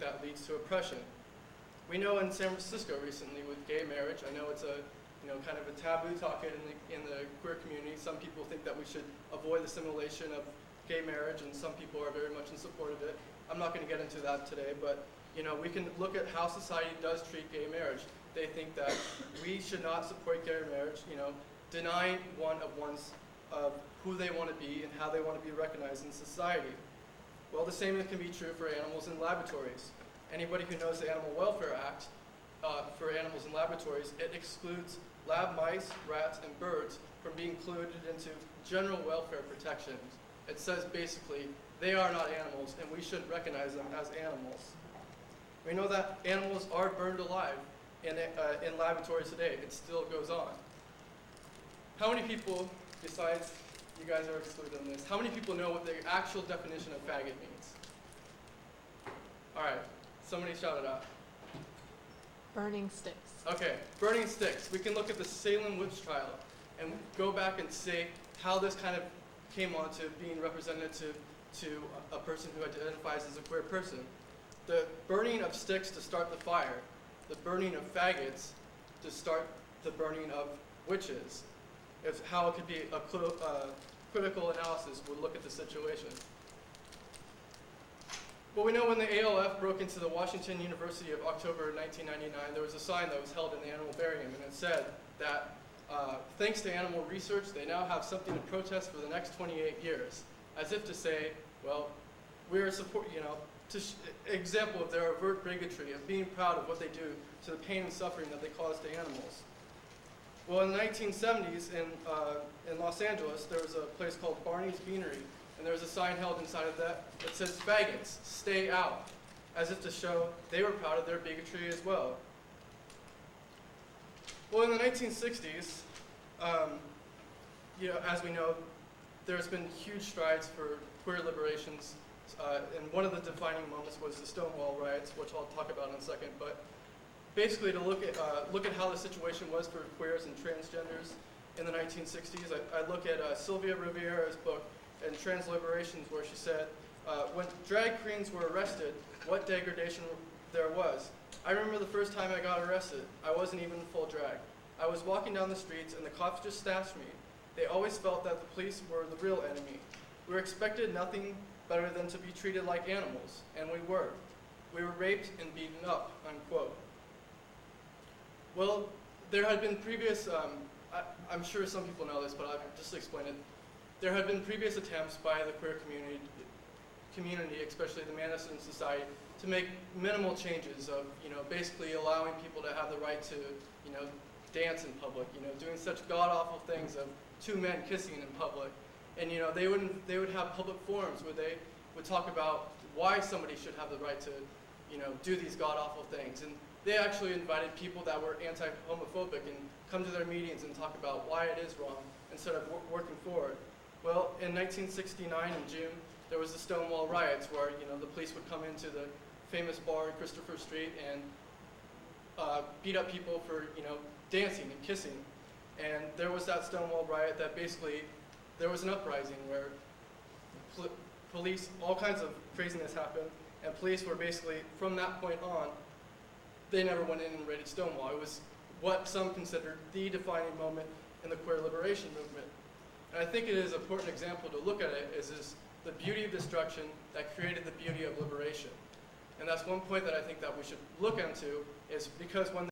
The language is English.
that leads to oppression. We know in San Francisco recently with gay marriage, I know it's a kind of a taboo topic in the queer community. Some people think that we should avoid the assimilation of gay marriage, and some people are very much in support of it. I'm not going to get into that today, but we can look at how society does treat gay marriage. They think that we should not support gay marriage, denying one of who they want to be and how they want to be recognized in society. Well, the same can be true for animals in laboratories. Anybody who knows the Animal Welfare Act for animals in laboratories, it excludes lab mice, rats, and birds from being included into general welfare protections. It says basically they are not animals and we shouldn't recognize them as animals. We know that animals are burned alive in laboratories today. It still goes on. How many people, besides you guys are excluded on this, how many people know what the actual definition of faggot means? All right, somebody shout it out. Burning sticks. Okay, burning sticks. We can look at the Salem witch trial and go back and say how this kind of came on to being represented to a person who identifies as a queer person. The burning of sticks to start the fire, the burning of faggots to start the burning of witches, is how it could be a critical analysis would look at the situation. Well, we know when the ALF broke into the Washington University of October 1999, there was a sign that was held in the animalarium, and it said that thanks to animal research, they now have something to protest for the next 28 years, as if to say, well, we're support, example of their overt bigotry, of being proud of what they do to the pain and suffering that they cause to animals. Well, in the 1970s in Los Angeles, there was a place called Barney's Beanery, and there was a sign held inside of that that says, "Faggots, stay out," as if to show they were proud of their bigotry as well. Well, in the 1960s, as we know, there's been huge strides for queer liberations, and one of the defining moments was the Stonewall riots, which I'll talk about in a second. But basically, to look at how the situation was for queers and transgenders in the 1960s, I look at Sylvia Rivera's book, and Trans Liberations, where she said, when drag queens were arrested, what degradation there was. I remember the first time I got arrested. I wasn't even in full drag. I was walking down the streets and the cops just snatched me. They always felt that the police were the real enemy. We were expected nothing better than to be treated like animals, and we were. We were raped and beaten up, unquote. Well, there had been previous, I'm sure some people know this, but I'll just explain it. There had been previous attempts by the queer community, especially the Madison Society, to make minimal changes of, basically allowing people to have the right to, dance in public, doing such god-awful things of two men kissing in public. And, they would have public forums where they would talk about why somebody should have the right to, do these god-awful things. And they actually invited people that were anti-homophobic and come to their meetings and talk about why it is wrong instead of working forward. Well, in 1969 in June, there was the Stonewall riots where, the police would come into the famous bar in Christopher Street and beat up people for, dancing and kissing. And there was that Stonewall riot that basically, there was an uprising where police, all kinds of craziness happened, and police were basically, from that point on, they never went in and raided Stonewall. It was what some considered the defining moment in the queer liberation movement. And I think it is an important example to look at it is the beauty of destruction that created the beauty of liberation. And that's one point that I think that we should look into, is because when